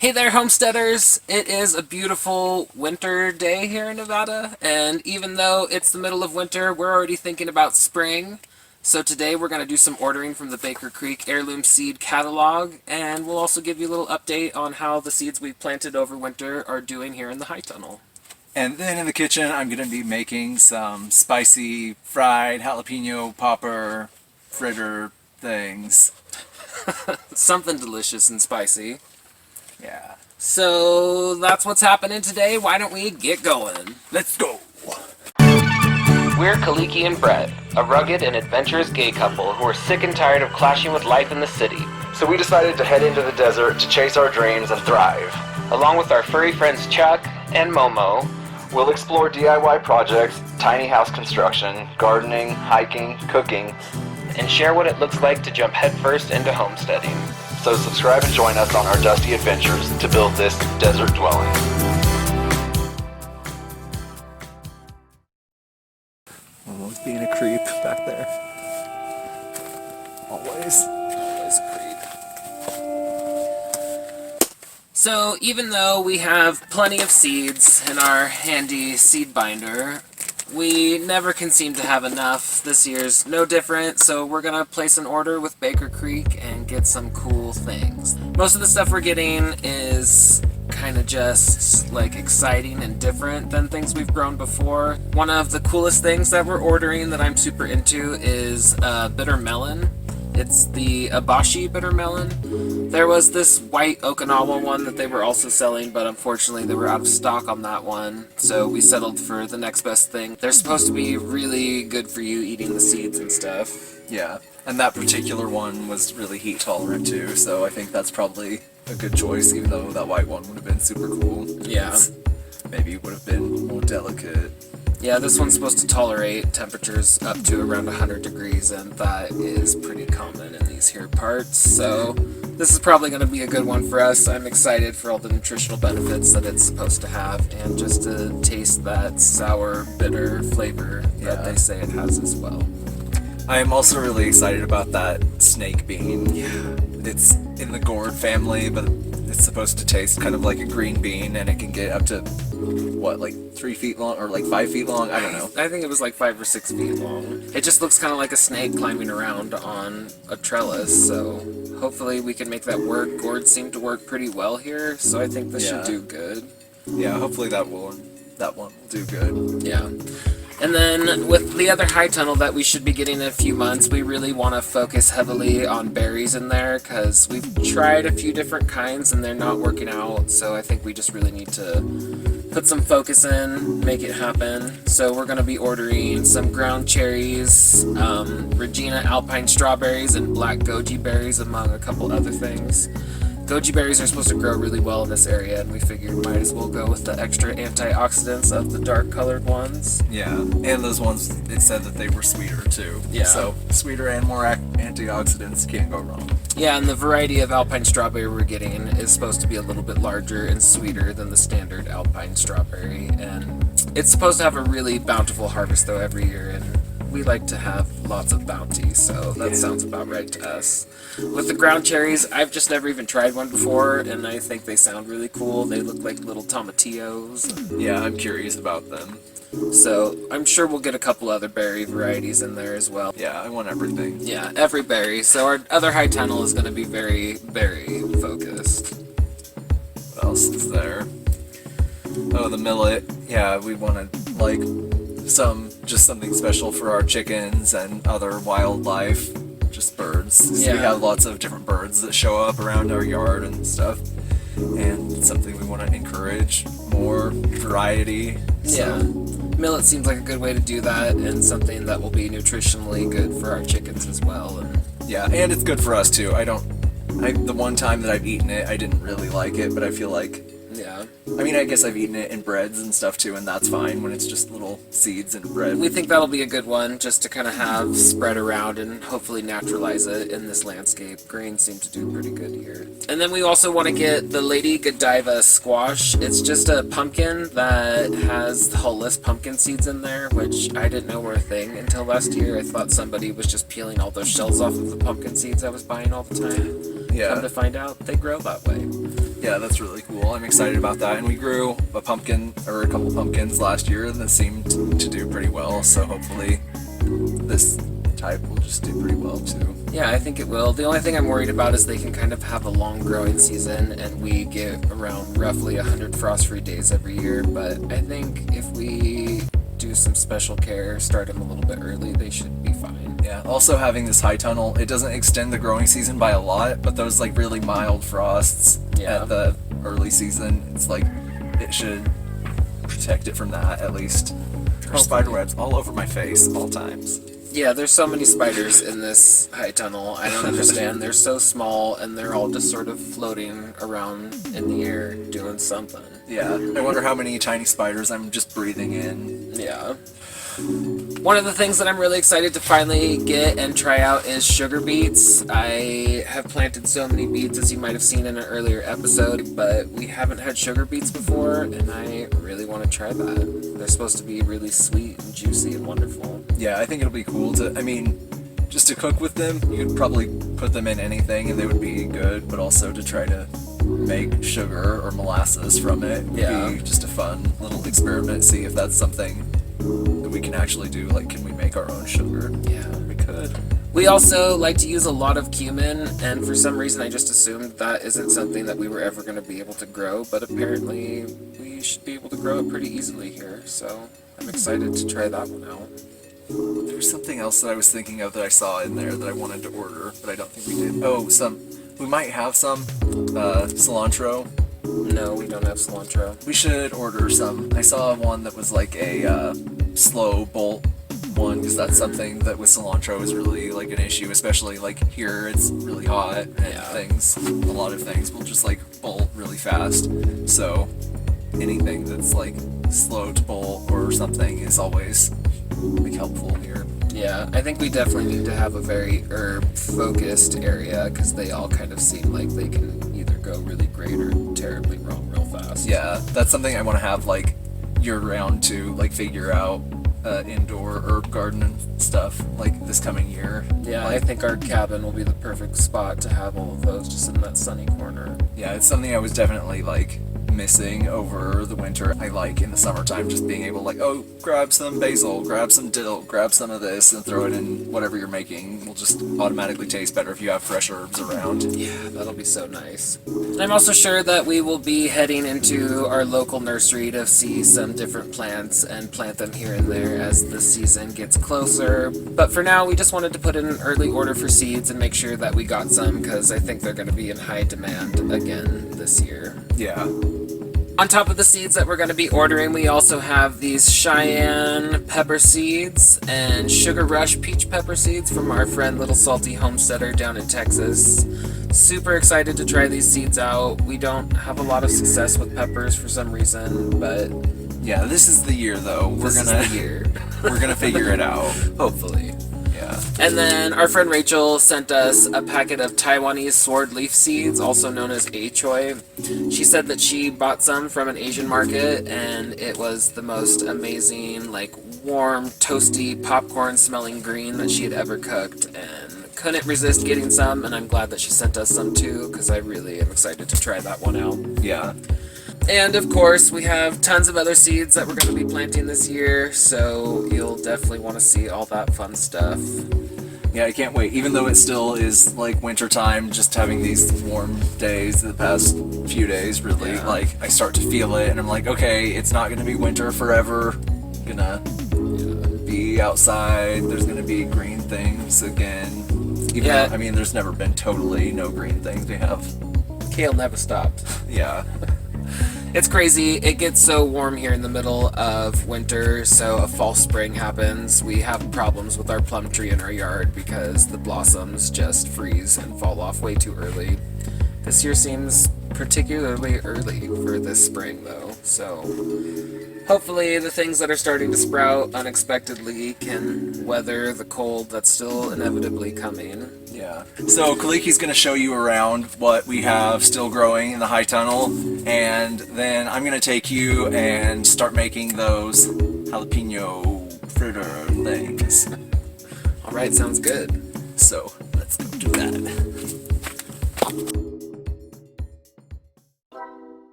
Hey there, homesteaders! It is a beautiful winter day here in Nevada, and even though it's the middle of winter, we're already thinking about spring. So today we're going to do some ordering from the Baker Creek Heirloom Seed Catalog, and we'll also give you a little update on how the seeds we've planted over winter are doing here in the High Tunnel. And then in the kitchen, I'm going to be making some spicy fried jalapeno popper fritter things. Something delicious and spicy. Yeah. So that's what's happening today. Why don't we get going? Let's go! We're Kaliki and Bret, a rugged and adventurous gay couple who are sick and tired of clashing with life in the city. So we decided to head into the desert to chase our dreams and thrive. Along with our furry friends Chuck and Momo, We'll explore DIY projects, tiny house construction, gardening, hiking, cooking, and share what it looks like to jump headfirst into homesteading. So subscribe and join us on our dusty adventures to build this desert dwelling. Always being a creep back there. Always. Always a creep. So even though we have plenty of seeds in our handy seed binder, we never can seem to have enough. This year's no different, so we're gonna place an order with Baker Creek and get some cool things. Most of the stuff we're getting is kind of just like exciting and different than things we've grown before. One of the coolest things that we're ordering that I'm super into is bitter melon. It's the Abashi bitter melon. There was this white Okinawa one that they were also selling, but unfortunately they were out of stock on that one, so we settled for the next best thing. They're supposed to be really good for you eating the seeds and stuff. Yeah, and that particular one was really heat tolerant too, so I think that's probably a good choice, even though that white one would have been super cool. Yeah. Maybe would have been more delicate. Yeah, this one's supposed to tolerate temperatures up to around 100 degrees, and that is pretty common in these here parts, so this is probably going to be a good one for us. I'm excited for all the nutritional benefits that it's supposed to have, and just to taste that sour, bitter flavor that they say it has as well. I am also really excited about that snake bean. Yeah. It's in the gourd family, but it's supposed to taste kind of like a green bean, and it can get up to, what, like 3 feet long, or like 5 feet long? I don't know. I think it was like 5 or 6 feet long. It just looks kind of like a snake climbing around on a trellis, so hopefully we can make that work. Gourds seem to work pretty well here, so I think this should do good. Yeah, hopefully that one will do good. Yeah. And then with the other high tunnel that we should be getting in a few months, we really want to focus heavily on berries in there, because we've tried a few different kinds and they're not working out, so I think we just really need to put some focus in, make it happen. So we're going to be ordering some ground cherries, Regina alpine strawberries, and black goji berries, among a couple other things. Goji berries are supposed to grow really well in this area, and we figured might as well go with the extra antioxidants of the dark colored ones. Yeah, and those ones, it said that they were sweeter too. Yeah. So sweeter and more antioxidants, can't go wrong. Yeah, and the variety of alpine strawberry we're getting is supposed to be a little bit larger and sweeter than the standard alpine strawberry, and it's supposed to have a really bountiful harvest though every year, and we like to have lots of bounty, so that sounds about right to us. With the ground cherries, I've just never even tried one before, and I think they sound really cool. They look like little tomatillos. Yeah, I'm curious about them. So I'm sure we'll get a couple other berry varieties in there as well. Yeah, I want everything. Yeah, every berry. So our other high tunnel is going to be very berry focused. What else is there? Oh, the millet. Yeah, we want to, like, just something special for our chickens and other wildlife, just birds. So we have lots of different birds that show up around our yard and stuff, and it's something we want to encourage more variety. Yeah, millet seems like a good way to do that, and something that will be nutritionally good for our chickens as well. And yeah, and it's good for us too. The one time that I've eaten it, I didn't really like it, but I feel like, I mean, I guess I've eaten it in breads and stuff too, and that's fine when it's just little seeds and bread. We think that'll be a good one just to kind of have spread around and hopefully naturalize it in this landscape. Grains seem to do pretty good here. And then we also want to get the Lady Godiva squash. It's just a pumpkin that has whole list pumpkin seeds in there, which I didn't know were a thing until last year. I thought somebody was just peeling all those shells off of the pumpkin seeds I was buying all the time. Yeah. Come to find out, they grow that way. Yeah, that's really cool. I'm excited about that. And we grew a pumpkin or a couple pumpkins last year that seemed to do pretty well. So hopefully this type will just do pretty well too. Yeah, I think it will. The only thing I'm worried about is they can kind of have a long growing season, and we get around roughly 100 frost-free days every year. But I think if we do some special care, start them a little bit early, they should be fine. Yeah, also having this high tunnel, it doesn't extend the growing season by a lot, but those like really mild frosts at the early season, it's like it should protect it from that at least. There's spider webs all over my face all times. Yeah, there's so many spiders in this high tunnel. I don't understand. They're so small, and they're all just sort of floating around in the air doing something. Yeah, I wonder how many tiny spiders I'm just breathing in. Yeah. One of the things that I'm really excited to finally get and try out is sugar beets. I have planted so many beets, as you might have seen in an earlier episode, but we haven't had sugar beets before, and I really want to try that. They're supposed to be really sweet and juicy and wonderful. Yeah, I think it'll be cool to, I mean, just to cook with them, you'd probably put them in anything and they would be good, but also to try to make sugar or molasses from it would be just a fun little experiment, see if that's something that we can actually do. Like, can we make our own sugar? Yeah. We could. We also like to use a lot of cumin, and for some reason I just assumed that isn't something that we were ever going to be able to grow, but apparently we should be able to grow it pretty easily here, so I'm excited to try that one out. There's something else that I was thinking of that I saw in there that I wanted to order, but I don't think we did. Oh, we might have some cilantro. No, we don't have cilantro. We should order some. I saw one that was like a slow bolt one, because that's something that with cilantro is really like an issue, especially like here it's really hot and a lot of things will just like bolt really fast. So anything that's like slow to bolt or something is always like helpful here. Yeah, I think we definitely need to have a very herb-focused area, because they all kind of seem like they can either go really great or terribly wrong real fast. Yeah, that's something I want to have like year-round to like figure out indoor herb garden and stuff like this coming year. Yeah, like, I think our cabin will be the perfect spot to have all of those just in that sunny corner. Yeah, it's something I was definitely like missing over the winter. I like in the summertime just being able like, oh, grab some basil, grab some dill, grab some of this and throw it in whatever you're making. Will just automatically taste better if you have fresh herbs around. Yeah, that'll be so nice. I'm also sure that we will be heading into our local nursery to see some different plants and plant them here and there as the season gets closer. But for now, we just wanted to put in an early order for seeds and make sure that we got some, because I think they're going to be in high demand again this year. Yeah. On top of the seeds that we're going to be ordering, we also have these Cheyenne pepper seeds and Sugar Rush peach pepper seeds from our friend Little Salty Homesteader down in Texas. Super excited to try these seeds out. We don't have a lot of success with peppers for some reason, but yeah, this is the year though. We're gonna figure it out. Hopefully. Yeah. And then our friend Rachel sent us a packet of Taiwanese sword leaf seeds, also known as choy. She said that she bought some from an Asian market, and it was the most amazing, like warm, toasty, popcorn-smelling green that she had ever cooked, and couldn't resist getting some, and I'm glad that she sent us some too, because I really am excited to try that one out. Yeah. And of course, we have tons of other seeds that we're going to be planting this year, so you'll definitely want to see all that fun stuff. Yeah, I can't wait. Even though it still is like winter time, just having these warm days the past few days, really, like I start to feel it, and I'm like, okay, it's not going to be winter forever. I'm gonna be outside. There's going to be green things again. Even though, I mean, there's never been totally no green things. We have kale never stops. Yeah. It's crazy. It gets so warm here in the middle of winter, so a false spring happens. We have problems with our plum tree in our yard because the blossoms just freeze and fall off way too early. This year seems particularly early for this spring, though, so hopefully the things that are starting to sprout unexpectedly can weather the cold that's still inevitably coming. Yeah. So Kaliki's going to show you around what we have still growing in the high tunnel, and then I'm going to take you and start making those jalapeno fritter things. Alright, sounds good. So let's go do that.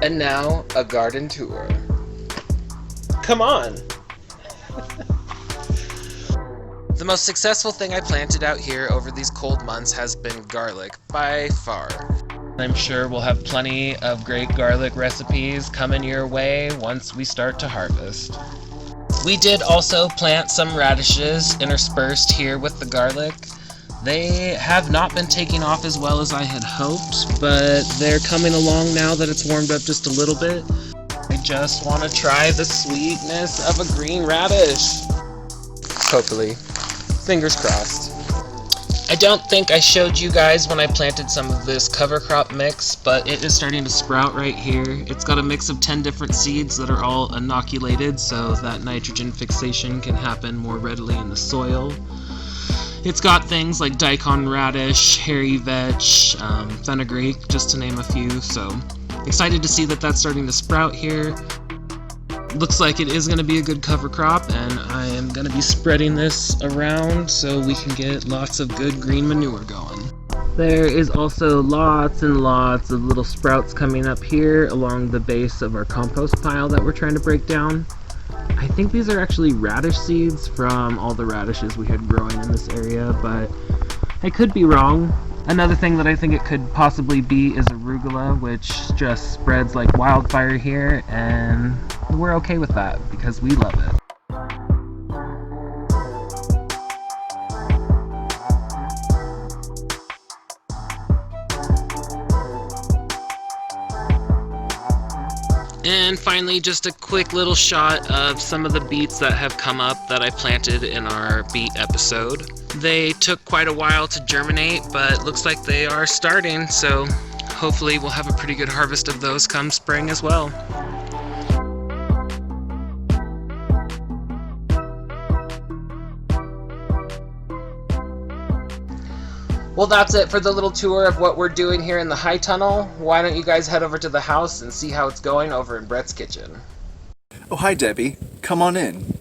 And now, a garden tour. Come on! The most successful thing I planted out here over these cold months has been garlic, by far. I'm sure we'll have plenty of great garlic recipes coming your way once we start to harvest. We did also plant some radishes interspersed here with the garlic. They have not been taking off as well as I had hoped, but they're coming along now that it's warmed up just a little bit. I just want to try the sweetness of a green radish. Hopefully. Fingers crossed. I don't think I showed you guys when I planted some of this cover crop mix, but it is starting to sprout right here. It's got a mix of 10 different seeds that are all inoculated so that nitrogen fixation can happen more readily in the soil. It's got things like daikon radish, hairy vetch, fenugreek, just to name a few, so excited to see that that's starting to sprout here. Looks like it is going to be a good cover crop, and I am going to be spreading this around so we can get lots of good green manure going. There is also lots and lots of little sprouts coming up here along the base of our compost pile that we're trying to break down. I think these are actually radish seeds from all the radishes we had growing in this area, but I could be wrong. Another thing that I think it could possibly be is arugula, which just spreads like wildfire here, and we're okay with that because we love it. And finally, just a quick little shot of some of the beets that have come up that I planted in our beet episode. They took quite a while to germinate, but looks like they are starting, so hopefully we'll have a pretty good harvest of those come spring as well. Well, that's it for the little tour of what we're doing here in the high tunnel. Why don't you guys head over to the house and see how it's going over in Bret's kitchen. Oh, hi, Debbie. Come on in.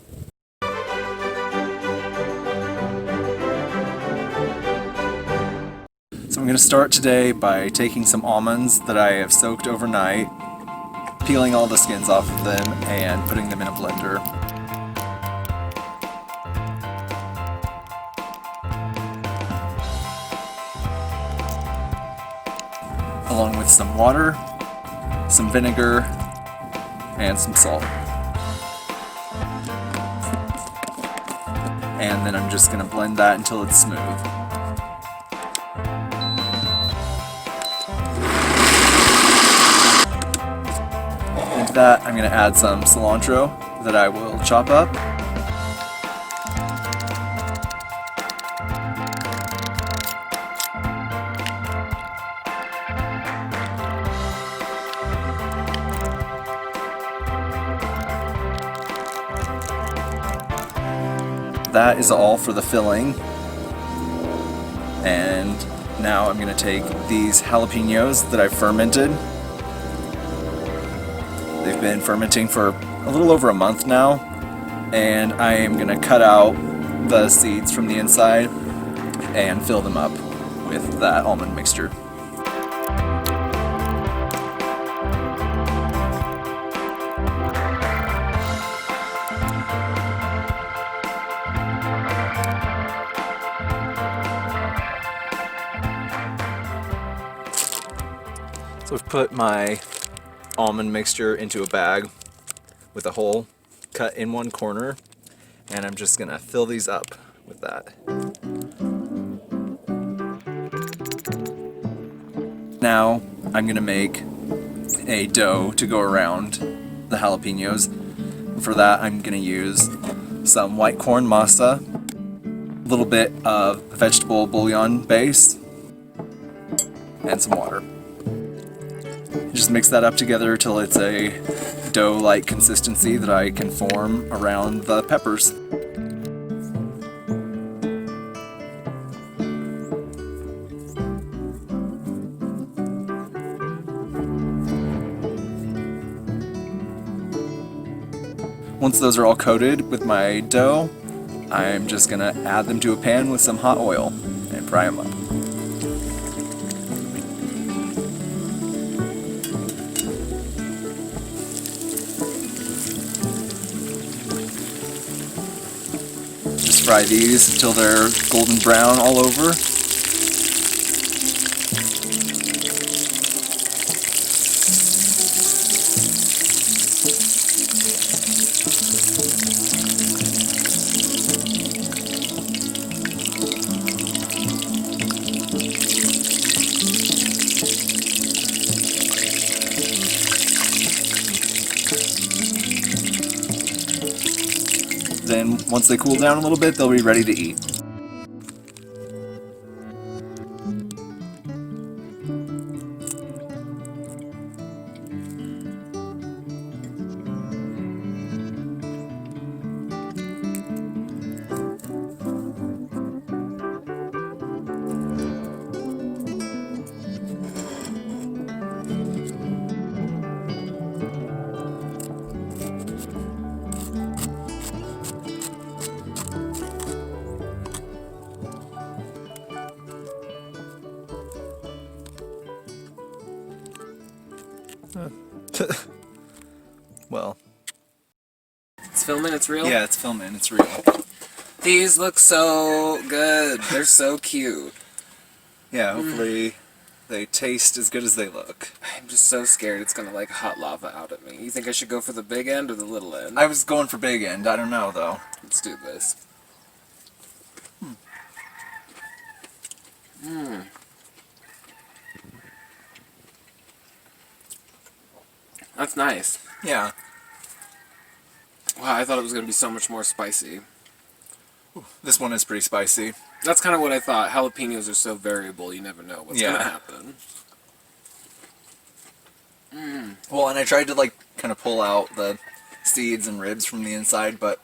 So I'm going to start today by taking some almonds that I have soaked overnight, peeling all the skins off of them, and putting them in a blender. Along with some water, some vinegar, and some salt. And then I'm just going to blend that until it's smooth. Into that, I'm going to add some cilantro that I will chop up. That is all for the filling. And now I'm going to take these jalapeños that I've fermented. They've been fermenting for a little over a month now, and I am going to cut out the seeds from the inside and fill them up with that almond mixture. So I've put my almond mixture into a bag with a hole cut in one corner, and I'm just gonna fill these up with that. Now I'm gonna make a dough to go around the jalapeños. For that, I'm gonna use some white corn masa, a little bit of vegetable bouillon base, and some water. Just mix that up together till it's a dough-like consistency that I can form around the peppers. Once those are all coated with my dough, I'm just gonna add them to a pan with some hot oil and fry them up. fry these until they're golden brown all over. Then once they cool down a little bit, they'll be ready to eat. Well, It's filming, it's real? yeah, it's filming, it's real. These look so good. They're so cute. Yeah, hopefully they taste as good as they look. I'm just so scared it's gonna like hot lava out at me. You think I should go for the big end or the little end? I was going for big end, I don't know though. Let's do this. That's nice. Yeah. Wow, I thought it was gonna be so much more spicy. This one is pretty spicy. That's kind of what I thought. Jalapenos are so variable, you never know what's gonna happen. Well, and I tried to like kind of pull out the seeds and ribs from the inside, but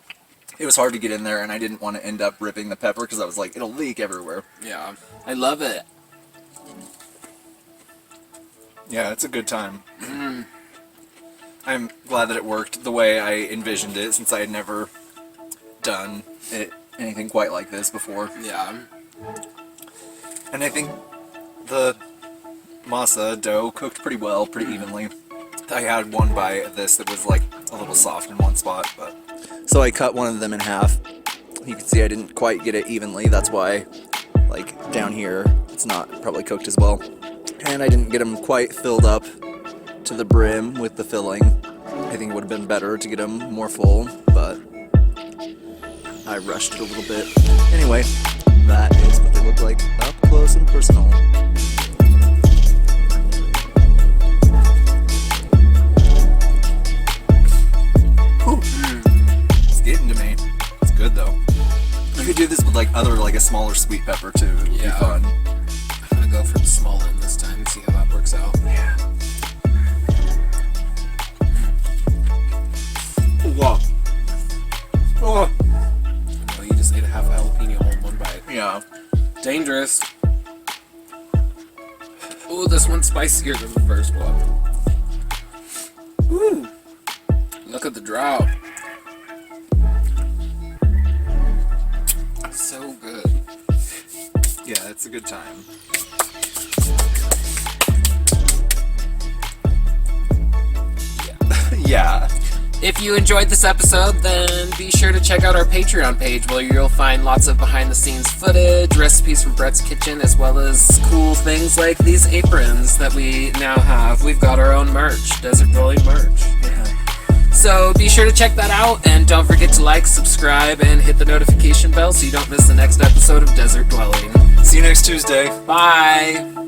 it was hard to get in there, and I didn't want to end up ripping the pepper because I was like, it'll leak everywhere. Yeah, I love it. Yeah, it's a good time. I'm glad that it worked the way I envisioned it, since I had never done anything quite like this before. Yeah. And I think the masa dough cooked pretty well, pretty evenly. I had one bite of this that was like a little soft in one spot, but so I cut one of them in half. You can see I didn't quite get it evenly. That's why, like down here, it's not probably cooked as well. And I didn't get them quite filled up to the brim with the filling. I think it would have been better to get them more full, but I rushed it a little bit. Anyway, that is what they look like up close and personal. It's getting to me. It's good though. You could do this with like a smaller sweet pepper too. It would be fun. I'm gonna go for the small end this time, see how that works out. Yeah. Wow. Oh. No, you just ate a half a jalapeno all in one bite. Yeah. Dangerous. Ooh, this one's spicier than the first one. Ooh. Look at the drop. So good. Yeah, it's a good time. Yeah. If you enjoyed this episode, then be sure to check out our Patreon page where you'll find lots of behind-the-scenes footage, recipes from Bret's Kitchen, as well as cool things like these aprons that we now have. We've got our own merch, Desert Dwelling merch. Yeah. So be sure to check that out, and don't forget to like, subscribe, and hit the notification bell so you don't miss the next episode of Desert Dwelling. See you next Tuesday. Bye!